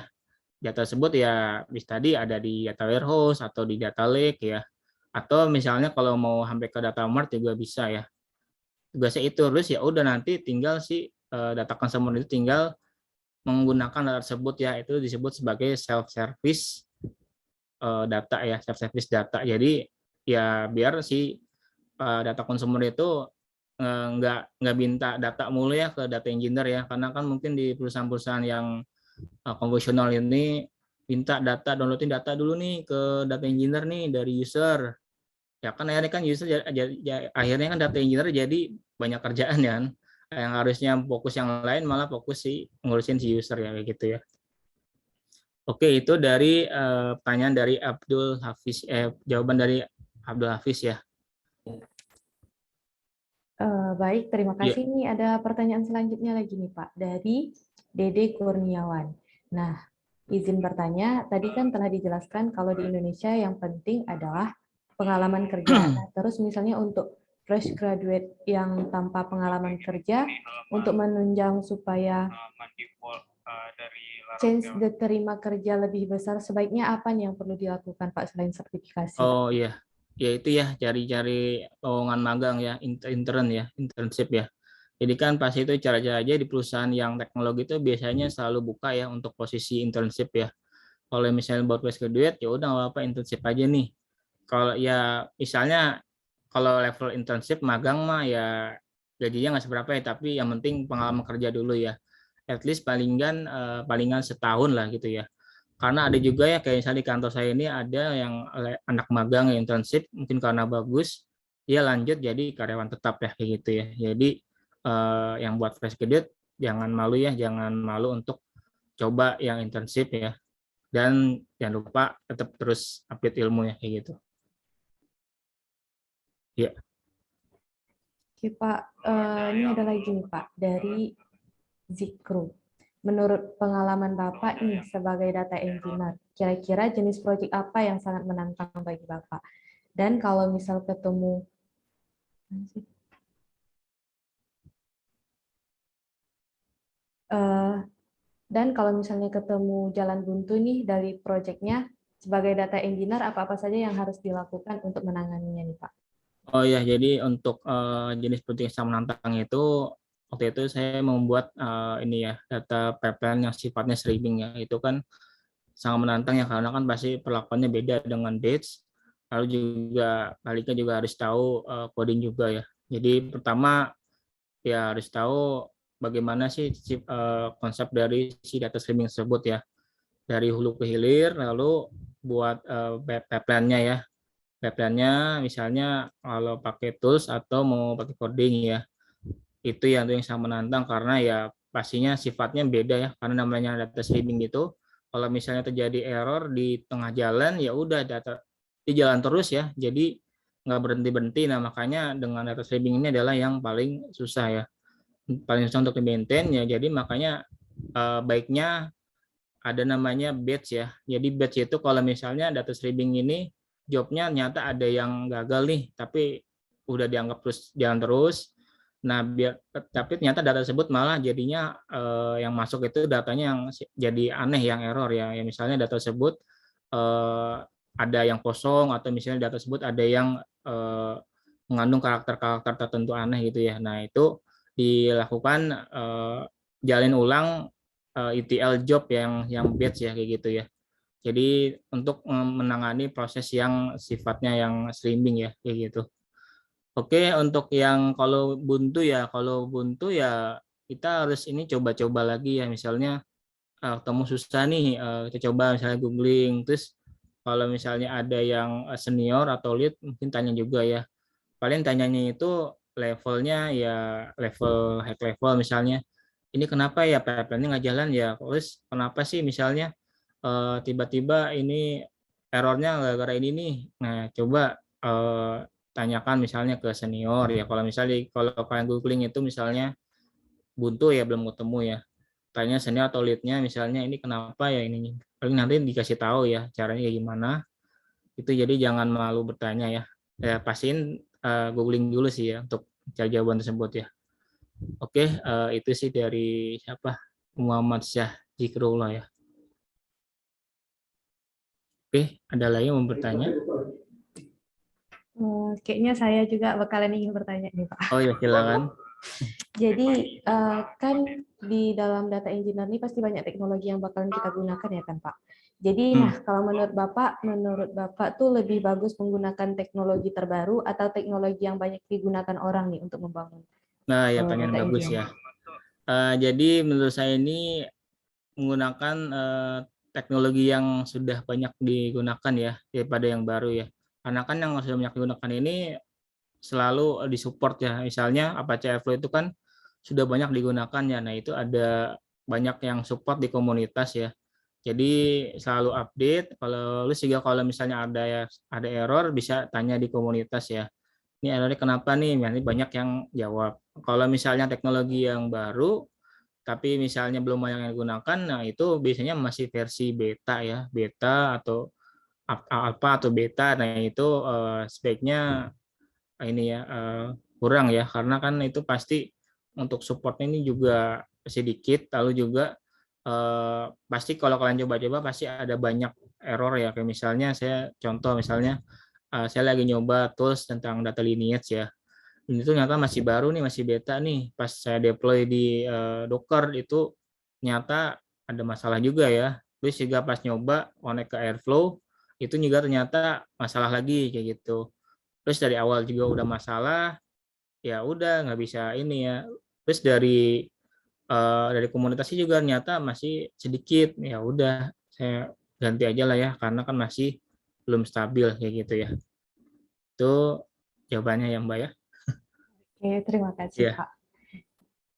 Data tersebut ya bisa tadi ada di data warehouse atau di data lake ya. Atau misalnya kalau mau sampai ke data mart juga bisa ya. Tugasnya itu terus ya udah nanti tinggal si data consumer itu tinggal menggunakan data tersebut ya, itu disebut sebagai self service data ya, self service data. Jadi ya biar si data consumer itu nggak minta data mulu ya ke data engineer ya, karena kan mungkin di perusahaan-perusahaan yang konvensional ini minta data, downloadin data dulu nih ke data engineer nih dari user. Ya kan akhirnya kan user akhirnya kan data engineer jadi banyak kerjaan ya kan. Yang harusnya fokus yang lain malah fokus ngurusin si user ya kayak gitu ya. Oke, itu dari pertanyaan dari Abdul Hafiz, jawaban dari Abdul Hafiz ya. Baik, terima Iya. kasih. Ini ada pertanyaan selanjutnya lagi nih, Pak, dari Dede Kurniawan. Nah, izin bertanya, tadi kan telah dijelaskan kalau di Indonesia yang penting adalah pengalaman kerja. Nah, terus misalnya untuk fresh graduate yang tanpa pengalaman kerja, untuk menunjang supaya chance diterima kerja lebih besar, sebaiknya apa nih yang perlu dilakukan, Pak, selain sertifikasi? Oh iya, ya itu ya cari-cari lowongan magang ya, internship ya. Jadi kan pas itu cara-cara aja di perusahaan yang teknologi itu biasanya selalu buka ya untuk posisi internship ya. Kalau misalnya buat fresh graduate ya udah nggak apa-apa internship aja nih. Kalau ya misalnya kalau level internship magang mah ya gajinya nggak seberapa ya, tapi yang penting pengalaman kerja dulu ya. At least palingan setahun lah gitu ya. Karena ada juga ya kayak misalnya di kantor saya ini ada yang anak magang yang internship mungkin karena bagus dia lanjut jadi karyawan tetap ya kayak gitu ya. Jadi yang buat fresh graduate jangan malu ya, jangan malu untuk coba yang internship ya. Dan jangan lupa tetap terus update ilmu ya kayak gitu. Ya. Oke, Pak. Ini ada lagi nih, Pak, dari Zikru. Menurut pengalaman Bapak nih sebagai data engineer, kira-kira jenis proyek apa yang sangat menantang bagi Bapak? Dan kalau misal ketemu Dan kalau misalnya ketemu jalan buntu nih dari proyeknya, sebagai data engineer, apa-apa saja yang harus dilakukan untuk menanganinya nih, Pak? Oh ya, jadi untuk jenis proyek yang sangat menantang itu, waktu itu saya membuat ini ya, data pipeline yang sifatnya streaming ya. Itu kan sangat menantang ya, karena kan pasti perlakuannya beda dengan batch. Lalu juga baliknya juga harus tahu coding juga ya. Jadi pertama ya harus tahu bagaimana sih konsep dari si data streaming tersebut ya. Dari hulu ke hilir, lalu buat pipeline-nya ya. Pipeline-nya misalnya kalau pakai tools atau mau pakai coding ya. Itu yang sangat menantang karena ya pastinya sifatnya beda ya, karena namanya data streaming itu kalau misalnya terjadi error di tengah jalan ya udah data di jalan terus ya, jadi nggak berhenti-berhenti. Nah makanya dengan data streaming ini adalah yang paling susah ya, paling susah untuk di-maintain ya. Jadi makanya baiknya ada namanya batch ya. Jadi batch itu kalau misalnya data streaming ini jobnya nyata ada yang gagal nih, tapi udah dianggap terus jalan terus. Nah, tapi ternyata data tersebut malah jadinya yang masuk itu datanya yang jadi aneh, yang error ya. Ya misalnya data tersebut eh, ada yang kosong atau misalnya data tersebut ada yang mengandung karakter-karakter tertentu aneh gitu ya. Nah, itu dilakukan jalin ulang ETL job yang batch ya kayak gitu ya. Jadi untuk menangani proses yang sifatnya yang streaming ya kayak gitu. Oke, untuk yang kalau buntu ya kita harus ini coba-coba lagi ya, misalnya ketemu susah nih, kita coba misalnya googling, terus kalau misalnya ada yang senior atau lead mungkin tanya juga ya. Paling tanyanya itu levelnya ya level high level, misalnya ini kenapa ya pipeline-nya nggak jalan ya, terus kenapa sih misalnya tiba-tiba ini errornya gara-gara ini nih. Nah coba tanyakan misalnya ke senior ya, kalau kalian googling itu misalnya buntu ya belum ketemu ya, tanya senior atau leadnya misalnya ini kenapa ya ini, paling nanti dikasih tahu ya caranya kayak gimana. Itu jadi jangan malu bertanya ya, pastiin googling dulu sih ya untuk cari jawaban tersebut ya. Oke, itu sih dari siapa, Muhammad Syah Zikrullah ya. Oke, ada lagi yang mau bertanya? Kayaknya saya juga bakalan ingin bertanya nih, Pak. Oh ya, silakan. Jadi kan di dalam data engineer ini pasti banyak teknologi yang bakalan kita gunakan ya kan, Pak. Jadi nah kalau menurut Bapak tuh lebih bagus menggunakan teknologi terbaru atau teknologi yang banyak digunakan orang nih untuk membangun Nah ya, pertanyaan data bagus engineer. ya. Jadi menurut saya ini menggunakan teknologi yang sudah banyak digunakan ya daripada yang baru ya. Karena kan yang sudah banyak digunakan ini selalu disupport ya. Misalnya Apache Airflow itu kan sudah banyak digunakan ya. Nah itu ada banyak yang support di komunitas ya. Jadi selalu update. Kalau lu juga kalau misalnya ada error bisa tanya di komunitas ya. Ini errornya kenapa nih? Nanti banyak yang jawab. Kalau misalnya teknologi yang baru tapi misalnya belum banyak yang digunakan, nah itu biasanya masih versi beta ya, beta atau alpha atau beta. Nah itu speknya ini ya kurang ya, karena kan itu pasti untuk supportnya ini juga sedikit. Lalu juga pasti kalau kalian coba-coba pasti ada banyak error ya, kayak misalnya saya contoh misalnya saya lagi nyoba tools tentang data lineage ya, ini tuh ternyata masih baru nih, masih beta nih. Pas saya deploy di Docker itu ternyata ada masalah juga ya. Terus juga pas nyoba connect ke Airflow itu juga ternyata masalah lagi kayak gitu. Terus dari awal juga udah masalah, ya udah nggak bisa ini ya. Terus dari komunitasnya juga ternyata masih sedikit, ya udah saya ganti aja lah ya, karena kan masih belum stabil kayak gitu ya. Itu jawabannya ya Mbak ya. Oke, terima kasih Ya. Pak.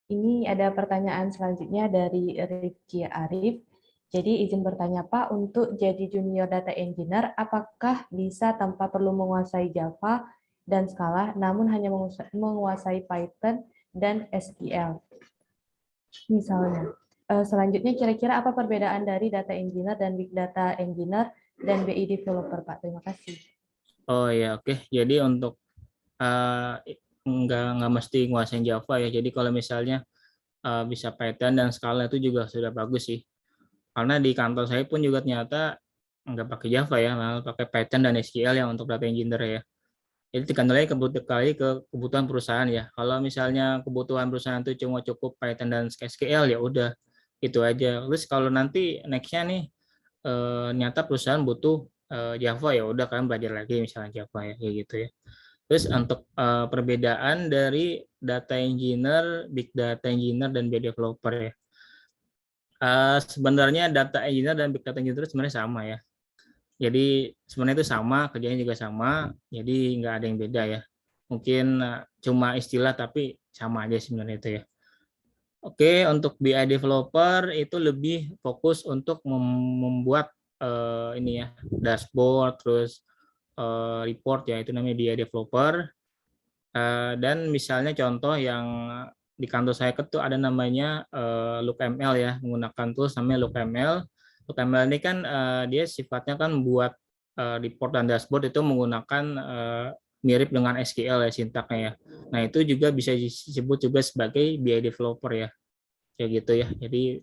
Ini ada pertanyaan selanjutnya dari Rifki Arif. Jadi izin bertanya Pak, untuk jadi junior data engineer, apakah bisa tanpa perlu menguasai Java dan Scala, namun hanya menguasai Python dan SQL? Misalnya. Selanjutnya, kira-kira apa perbedaan dari data engineer dan big data engineer dan BI developer, Pak? Terima kasih. Oh ya, oke. Jadi untuk nggak mesti nguasain Java ya. Jadi kalau misalnya bisa Python dan Scala itu juga sudah bagus sih. Karena di kantor saya pun juga ternyata nggak pakai Java ya, malah pakai Python dan SQL yang untuk data engineer ya. Jadi tergantung lagi ke kebutuhan perusahaan ya. Kalau misalnya kebutuhan perusahaan itu cuma cukup Python dan SQL ya udah itu aja. Terus kalau nanti nextnya nih nyata perusahaan butuh Java ya udah kalian belajar lagi misalnya Java ya kayak gitu ya. Terus untuk perbedaan dari data engineer, big data engineer dan BI developer ya. Sebenarnya data engineer dan big data engineer sebenarnya sama ya. Jadi sebenarnya itu sama, kerjanya juga sama, jadi nggak ada yang beda ya. Mungkin cuma istilah tapi sama aja sebenarnya itu ya. Oke, untuk BI developer itu lebih fokus untuk membuat ini ya dashboard, terus report ya itu namanya BI developer. Dan misalnya contoh yang di kantor saya itu ada namanya LookML ya, menggunakan tools namanya LookML. LookML ini kan dia sifatnya kan buat report dan dashboard itu menggunakan mirip dengan SQL ya sintaknya ya. Nah itu juga bisa disebut juga sebagai BI developer ya, kayak gitu ya. Jadi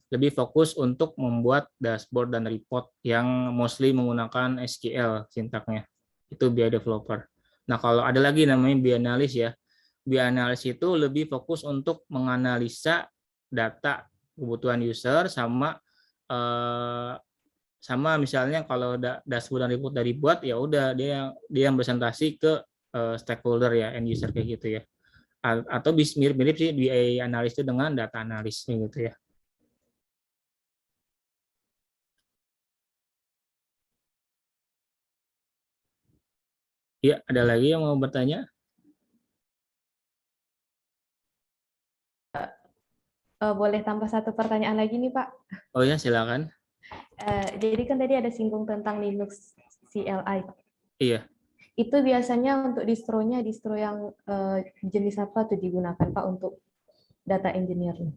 lebih fokus untuk membuat dashboard dan report yang mostly menggunakan SQL sintaknya. Itu BI developer. Nah, kalau ada lagi namanya BI analis ya. BI analis itu lebih fokus untuk menganalisa data kebutuhan user sama eh, sama misalnya kalau dashboard dan report dari buat ya udah dia yang presentasi ke stakeholder ya, end user kayak gitu ya. Atau mirip-mirip sih BI analis itu dengan data analis gitu ya. Ya, ada lagi yang mau bertanya? Boleh tambah satu pertanyaan lagi nih Pak. Oh ya, silakan. Jadi kan tadi ada singgung tentang Linux CLI. Iya. Itu biasanya untuk distronya distro yang jenis apa tuh digunakan Pak untuk data engineering?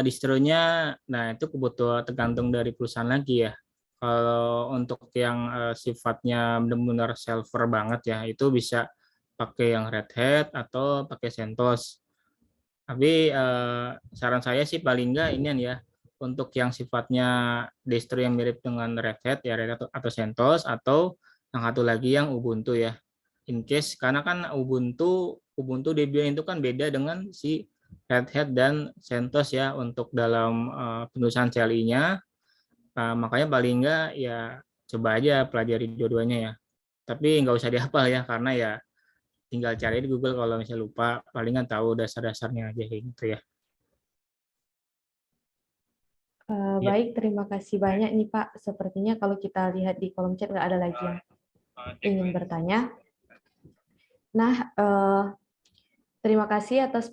Distronya, nah itu kebutuhan tergantung dari perusahaan lagi ya. Kalau untuk yang sifatnya benar-benar server banget ya, itu bisa pakai yang Red Hat atau pakai CentOS. Tapi saran saya sih paling enggak ini ya, untuk yang sifatnya distro yang mirip dengan Red Hat ya, Red Hat atau CentOS, atau yang satu lagi yang Ubuntu ya. In case karena kan Ubuntu Debian itu kan beda dengan si Red Hat dan CentOS ya untuk dalam penulisan CLI-nya. Makanya paling enggak ya coba aja pelajari dua-duanya ya. Tapi nggak usah dihafal ya karena ya tinggal cari di Google kalau misalnya lupa, palingan tahu dasar-dasarnya aja kayak gitu ya. Ya, Baik, terima kasih banyak nih Pak. Sepertinya kalau kita lihat di kolom chat nggak ada lagi yang ingin bertanya. Nah, terima kasih atas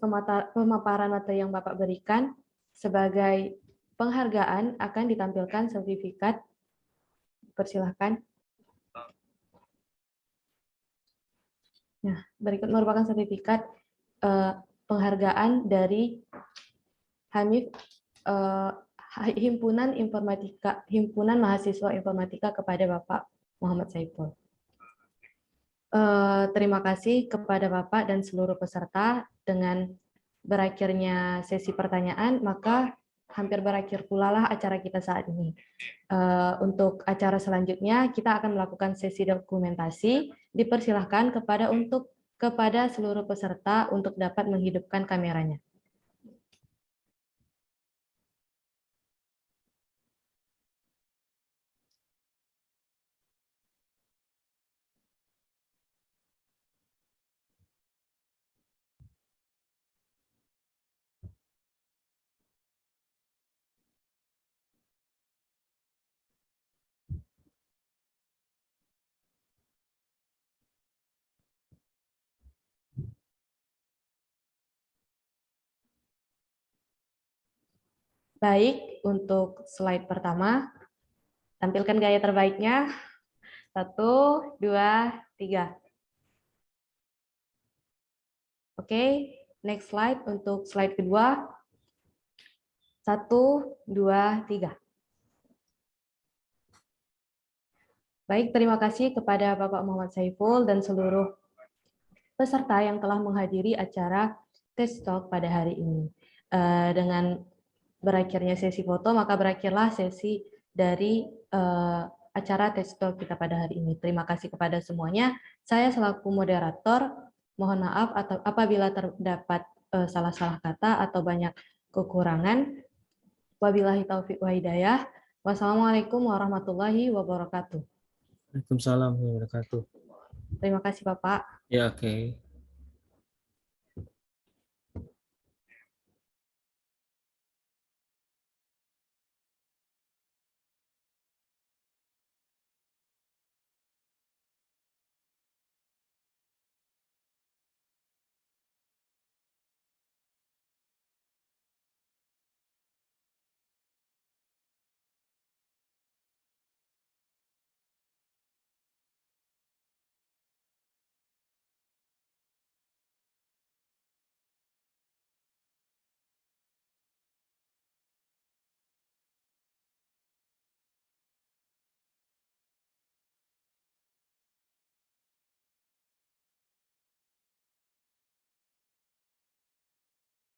pemaparan materi yang Bapak berikan. Sebagai penghargaan akan ditampilkan sertifikat. Persilahkan. Nah, berikut merupakan sertifikat penghargaan dari Hanif Himpunan Mahasiswa Informatika kepada Bapak Muhammad Saiful. Terima kasih kepada Bapak dan seluruh peserta. Dengan berakhirnya sesi pertanyaan, maka hampir berakhir pula lah acara kita saat ini. Untuk acara selanjutnya, kita akan melakukan sesi dokumentasi. Dipersilahkan kepada seluruh peserta untuk dapat menghidupkan kameranya. Baik, untuk slide pertama, tampilkan gaya terbaiknya. 1, 2, 3. Oke, next slide. Untuk slide kedua. 1, 2, 3. Baik, terima kasih kepada Bapak Muhammad Saiful dan seluruh peserta yang telah menghadiri acara TED Talk pada hari ini. Dengan berakhirnya sesi foto, maka berakhirlah sesi dari acara TED Talk kita pada hari ini. Terima kasih kepada semuanya. Saya selaku moderator, mohon maaf atau apabila terdapat salah-salah kata atau banyak kekurangan. Wabillahi taufiq wa hidayah. Wassalamualaikum warahmatullahi wabarakatuh. Waalaikumsalam warahmatullahi wabarakatuh. Terima kasih, Bapak. Ya, oke.